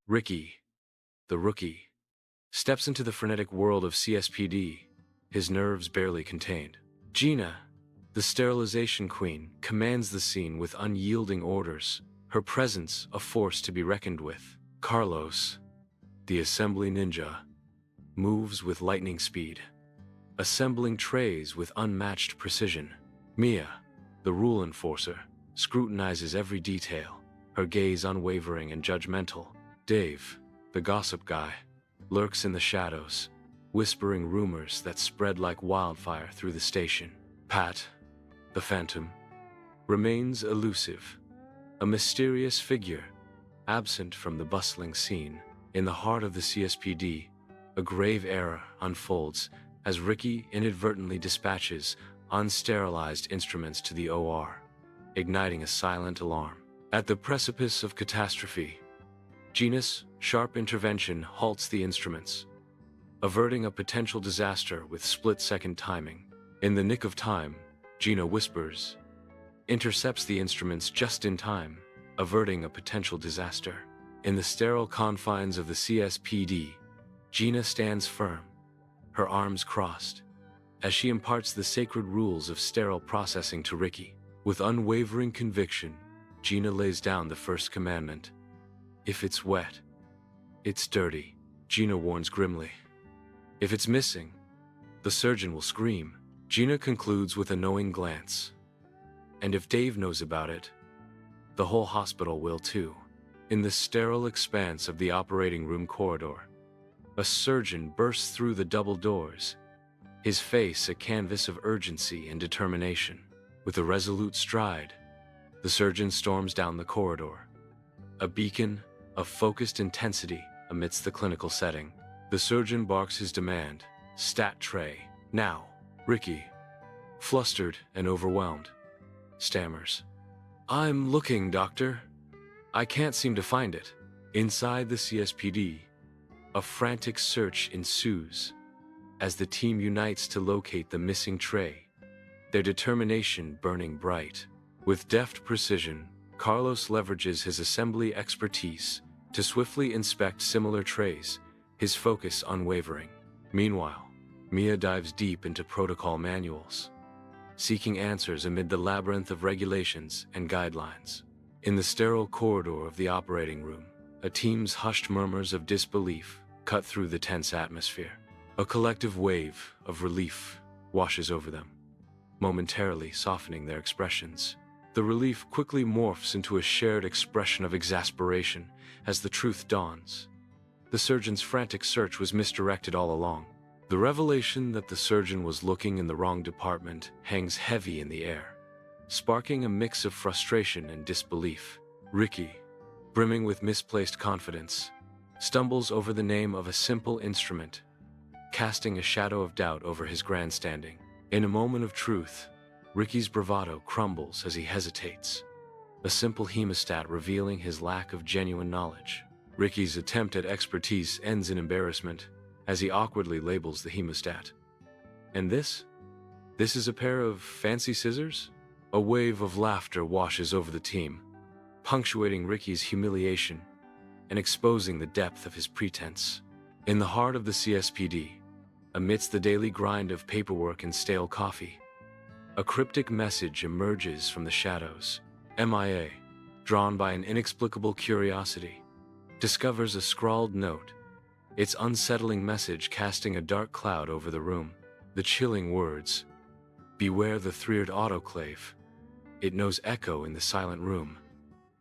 Ricky, the rookie, steps into the frenetic world of CSPD, his nerves barely contained. Gina, the sterilization queen, commands the scene with unyielding orders, her presence a force to be reckoned with. Carlos, the assembly ninja, moves with lightning speed, assembling trays with unmatched precision. Mia, the rule enforcer, scrutinizes every detail, her gaze unwavering and judgmental. Dave, the gossip guy, lurks in the shadows, whispering rumors that spread like wildfire through the station. Pat, the phantom, remains elusive, a mysterious figure, absent from the bustling scene. In the heart of the CSPD, a grave error unfolds as Ricky inadvertently dispatches unsterilized instruments to the OR, igniting a silent alarm. At the precipice of catastrophe, Gina's sharp intervention halts the instruments, averting a potential disaster with split-second timing. In the nick of time, Gina whispers, intercepts the instruments just in time, averting a potential disaster. In the sterile confines of the CSPD, Gina stands firm, her arms crossed, as she imparts the sacred rules of sterile processing to Ricky. With unwavering conviction, Gina lays down the first commandment. If it's wet, it's dirty, Gina warns grimly. If it's missing, the surgeon will scream. Gina concludes with a knowing glance. And if Dave knows about it, the whole hospital will too. In the sterile expanse of the operating room corridor, a surgeon bursts through the double doors, his face a canvas of urgency and determination. With a resolute stride, the surgeon storms down the corridor, a beacon of focused intensity amidst the clinical setting. The surgeon barks his demand, stat tray, now. Ricky, flustered and overwhelmed, stammers, I'm looking, doctor. I can't seem to find it. Inside the CSPD, a frantic search ensues as the team unites to locate the missing tray, their determination burning bright. With deft precision, Carlos leverages his assembly expertise to swiftly inspect similar trays, his focus unwavering. Meanwhile, Mia dives deep into protocol manuals, seeking answers amid the labyrinth of regulations and guidelines. In the sterile corridor of the operating room, a team's hushed murmurs of disbelief cut through the tense atmosphere. A collective wave of relief washes over them, momentarily softening their expressions. The relief quickly morphs into a shared expression of exasperation as the truth dawns. The surgeon's frantic search was misdirected all along. The revelation that the surgeon was looking in the wrong department hangs heavy in the air, sparking a mix of frustration and disbelief. Ricky, brimming with misplaced confidence, stumbles over the name of a simple instrument, casting a shadow of doubt over his grandstanding. In a moment of truth, Ricky's bravado crumbles as he hesitates, a simple hemostat revealing his lack of genuine knowledge. Ricky's attempt at expertise ends in embarrassment as he awkwardly labels the hemostat. And this? This is a pair of fancy scissors? A wave of laughter washes over the team, punctuating Ricky's humiliation and exposing the depth of his pretense. In the heart of the CSPD, amidst the daily grind of paperwork and stale coffee, a cryptic message emerges from the shadows. MIA, drawn by an inexplicable curiosity, discovers a scrawled note, its unsettling message casting a dark cloud over the room. The chilling words, beware the third autoclave. It knows echo in the silent room,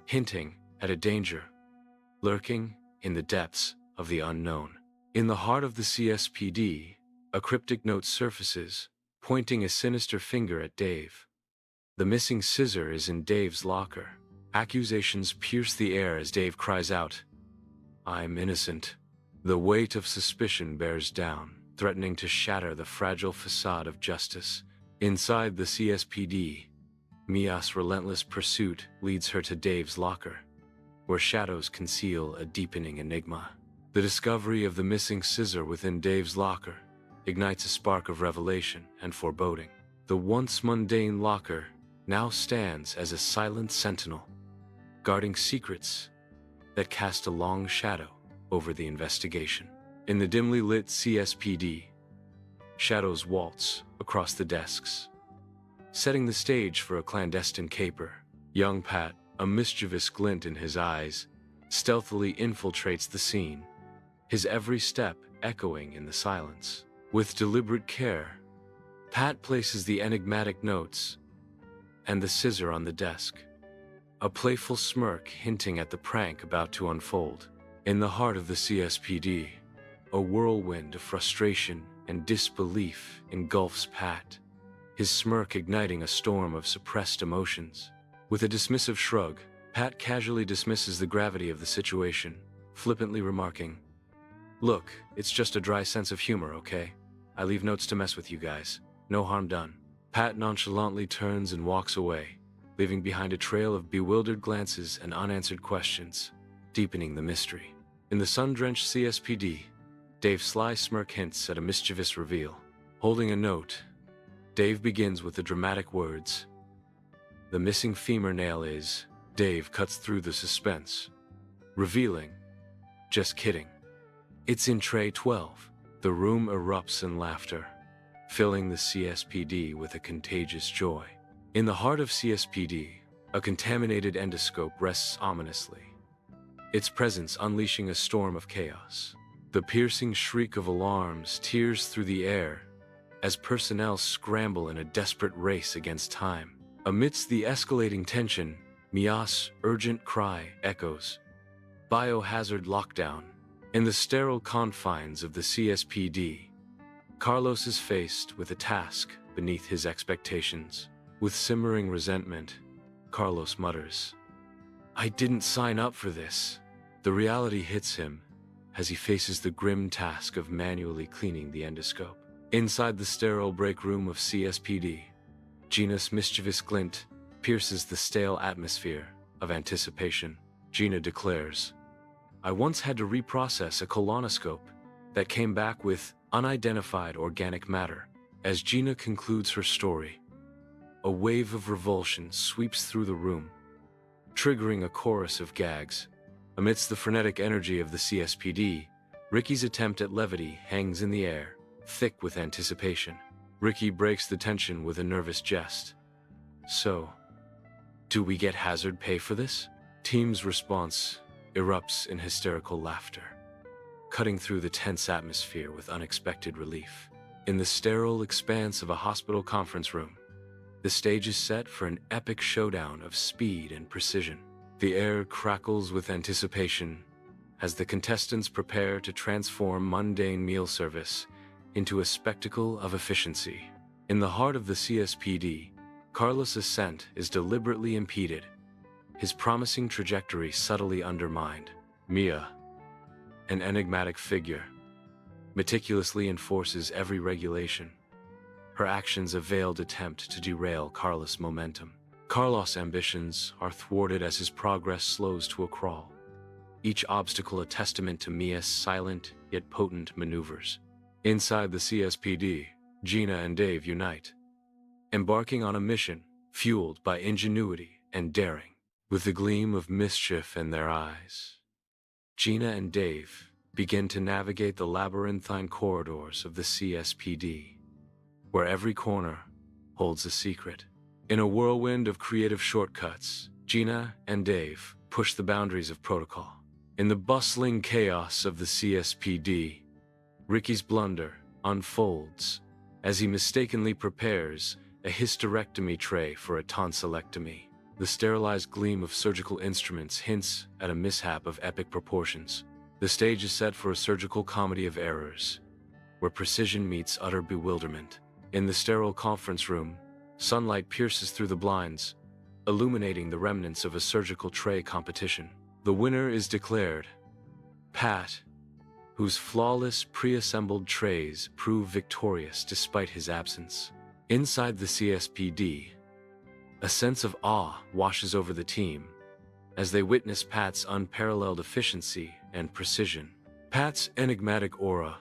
hinting at a danger lurking in the depths of the unknown. In the heart of the CSPD, a cryptic note surfaces, pointing a sinister finger at Dave. The missing scissor is in Dave's locker. Accusations pierce the air as Dave cries out, I'm innocent. The weight of suspicion bears down, threatening to shatter the fragile facade of justice. Inside the CSPD, Mia's relentless pursuit leads her to Dave's locker, where shadows conceal a deepening enigma. The discovery of the missing scissor within Dave's locker ignites a spark of revelation and foreboding. The once mundane locker now stands as a silent sentinel, guarding secrets that cast a long shadow over the investigation. In the dimly lit CSPD, shadows waltz across the desks, setting the stage for a clandestine caper. Young Pat, a mischievous glint in his eyes, stealthily infiltrates the scene, his every step echoing in the silence. With deliberate care, Pat places the enigmatic notes and the scissor on the desk, a playful smirk hinting at the prank about to unfold. In the heart of the CSPD, a whirlwind of frustration and disbelief engulfs Pat, his smirk igniting a storm of suppressed emotions. With a dismissive shrug, Pat casually dismisses the gravity of the situation, flippantly remarking, "Look, it's just a dry sense of humor, okay? I leave notes to mess with you guys. No harm done." Pat nonchalantly turns and walks away, leaving behind a trail of bewildered glances and unanswered questions, deepening the mystery. In the sun-drenched CSPD, Dave's sly smirk hints at a mischievous reveal. Holding a note, Dave begins with the dramatic words, "The missing femur nail is..." Dave cuts through the suspense, revealing, "Just kidding. It's in tray 12. The room erupts in laughter, filling the CSPD with a contagious joy. In the heart of CSPD, a contaminated endoscope rests ominously, its presence unleashing a storm of chaos. The piercing shriek of alarms tears through the air as personnel scramble in a desperate race against time. Amidst the escalating tension, Mia's urgent cry echoes, "Biohazard lockdown." In the sterile confines of the CSPD, Carlos is faced with a task beneath his expectations. With simmering resentment, Carlos mutters, "I didn't sign up for this." The reality hits him as he faces the grim task of manually cleaning the endoscope. Inside the sterile break room of CSPD, Gina's mischievous glint pierces the stale atmosphere of anticipation. Gina declares, "I once had to reprocess a colonoscope that came back with unidentified organic matter." As Gina concludes her story, a wave of revulsion sweeps through the room, triggering a chorus of gags. Amidst the frenetic energy of the CSPD, Ricky's attempt at levity hangs in the air, thick with anticipation. Ricky breaks the tension with a nervous jest. "So, do we get hazard pay for this?" Team's response erupts in hysterical laughter, cutting through the tense atmosphere with unexpected relief. In the sterile expanse of a hospital conference room, the stage is set for an epic showdown of speed and precision. The air crackles with anticipation as the contestants prepare to transform mundane meal service into a spectacle of efficiency. In the heart of the CSPD, Carlos' ascent is deliberately impeded, his promising trajectory subtly undermined. Mia, an enigmatic figure, meticulously enforces every regulation, her actions a veiled attempt to derail Carlos' momentum. Carlos' ambitions are thwarted as his progress slows to a crawl, each obstacle a testament to Mia's silent yet potent maneuvers. Inside the CSPD, Gina and Dave unite, embarking on a mission fueled by ingenuity and daring. With the gleam of mischief in their eyes, Gina and Dave begin to navigate the labyrinthine corridors of the CSPD, where every corner holds a secret. In a whirlwind of creative shortcuts, Gina and Dave push the boundaries of protocol. In the bustling chaos of the CSPD, Ricky's blunder unfolds as he mistakenly prepares a hysterectomy tray for a tonsillectomy. The sterilized gleam of surgical instruments hints at a mishap of epic proportions. The stage is set for a surgical comedy of errors, where precision meets utter bewilderment. In the sterile conference room, sunlight pierces through the blinds, illuminating the remnants of a surgical tray competition. The winner is declared, Pat, whose flawless pre-assembled trays prove victorious despite his absence. Inside the CSPD, a sense of awe washes over the team as they witness Pat's unparalleled efficiency and precision. Pat's enigmatic aura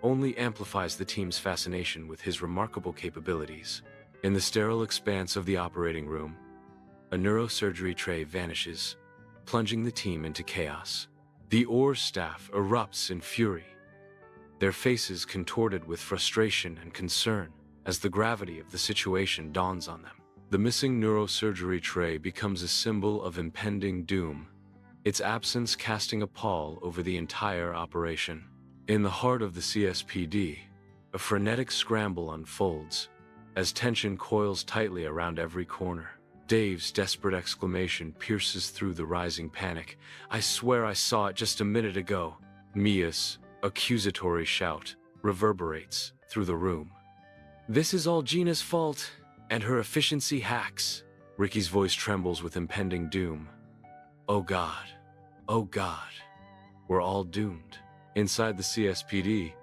only amplifies the team's fascination with his remarkable capabilities. In the sterile expanse of the operating room, a neurosurgery tray vanishes, plunging the team into chaos. The OR staff erupts in fury, their faces contorted with frustration and concern as the gravity of the situation dawns on them. The missing neurosurgery tray becomes a symbol of impending doom, its absence casting a pall over the entire operation. In the heart of the CSPD, a frenetic scramble unfolds as tension coils tightly around every corner. Dave's desperate exclamation pierces through the rising panic. "I swear I saw it just a minute ago." Mia's accusatory shout reverberates through the room. "This is all Gina's fault, and her efficiency hacks." Ricky's voice trembles with impending doom. Oh God, we're all doomed. Inside the CSPD,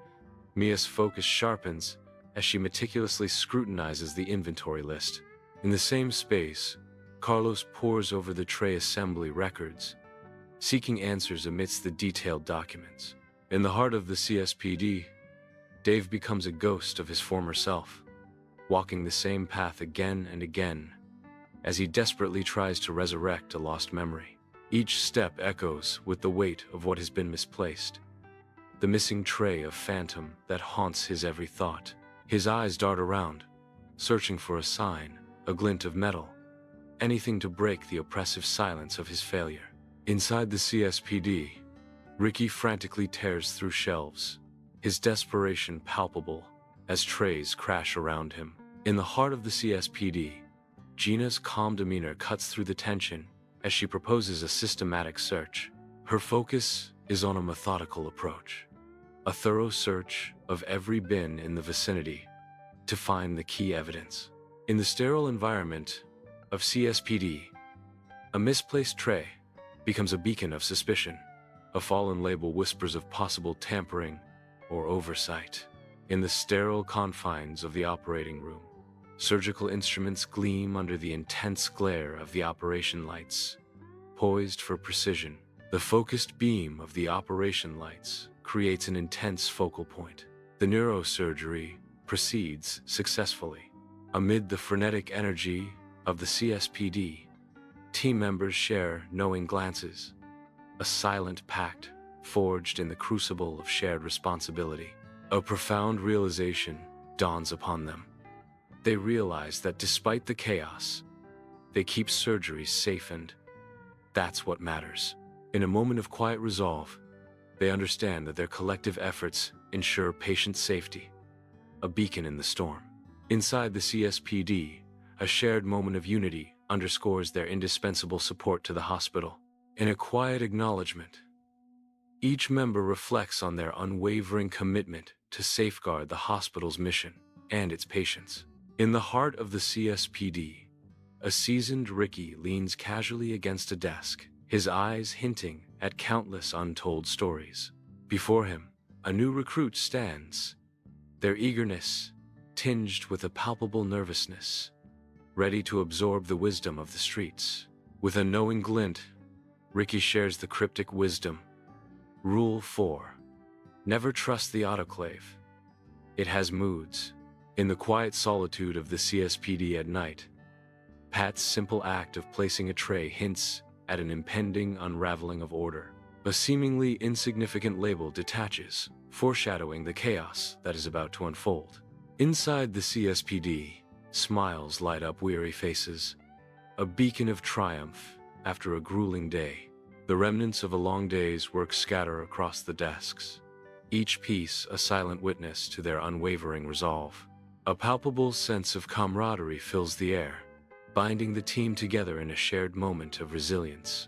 Mia's focus sharpens as she meticulously scrutinizes the inventory list. In the same space, Carlos pores over the tray assembly records, seeking answers amidst the detailed documents. In the heart of the CSPD, Dave becomes a ghost of his former self, walking the same path again and again as he desperately tries to resurrect a lost memory. Each step echoes with the weight of what has been misplaced, the missing tray of phantom that haunts his every thought. His eyes dart around, searching for a sign, a glint of metal, anything to break the oppressive silence of his failure. Inside the CSPD, Ricky frantically tears through shelves, his desperation palpable as trays crash around him. In the heart of the CSPD, Gina's calm demeanor cuts through the tension as she proposes a systematic search. Her focus is on a methodical approach, a thorough search of every bin in the vicinity to find the key evidence. In the sterile environment of CSPD, a misplaced tray becomes a beacon of suspicion. A fallen label whispers of possible tampering or oversight. In the sterile confines of the operating room, surgical instruments gleam under the intense glare of the operation lights, poised for precision. The focused beam of the operation lights creates an intense focal point. The neurosurgery proceeds successfully. Amid the frenetic energy of the CSPD, team members share knowing glances, a silent pact forged in the crucible of shared responsibility. A profound realization dawns upon them. They realize that despite the chaos, they keep surgeries safe, and that's what matters. In a moment of quiet resolve, they understand that their collective efforts ensure patient safety, a beacon in the storm. Inside the CSPD, a shared moment of unity underscores their indispensable support to the hospital. In a quiet acknowledgement, each member reflects on their unwavering commitment to safeguard the hospital's mission and its patients. In the heart of the CSPD, a seasoned Ricky leans casually against a desk, his eyes hinting at countless untold stories. Before him, a new recruit stands, their eagerness tinged with a palpable nervousness, ready to absorb the wisdom of the streets. With a knowing glint, Ricky shares the cryptic wisdom. Rule 4. Never trust the autoclave. It has moods. In the quiet solitude of the CSPD at night, Pat's simple act of placing a tray hints at an impending unraveling of order. A seemingly insignificant label detaches, foreshadowing the chaos that is about to unfold. Inside the CSPD, smiles light up weary faces, a beacon of triumph after a grueling day. The remnants of a long day's work scatter across the desks, each piece a silent witness to their unwavering resolve. A palpable sense of camaraderie fills the air, binding the team together in a shared moment of resilience.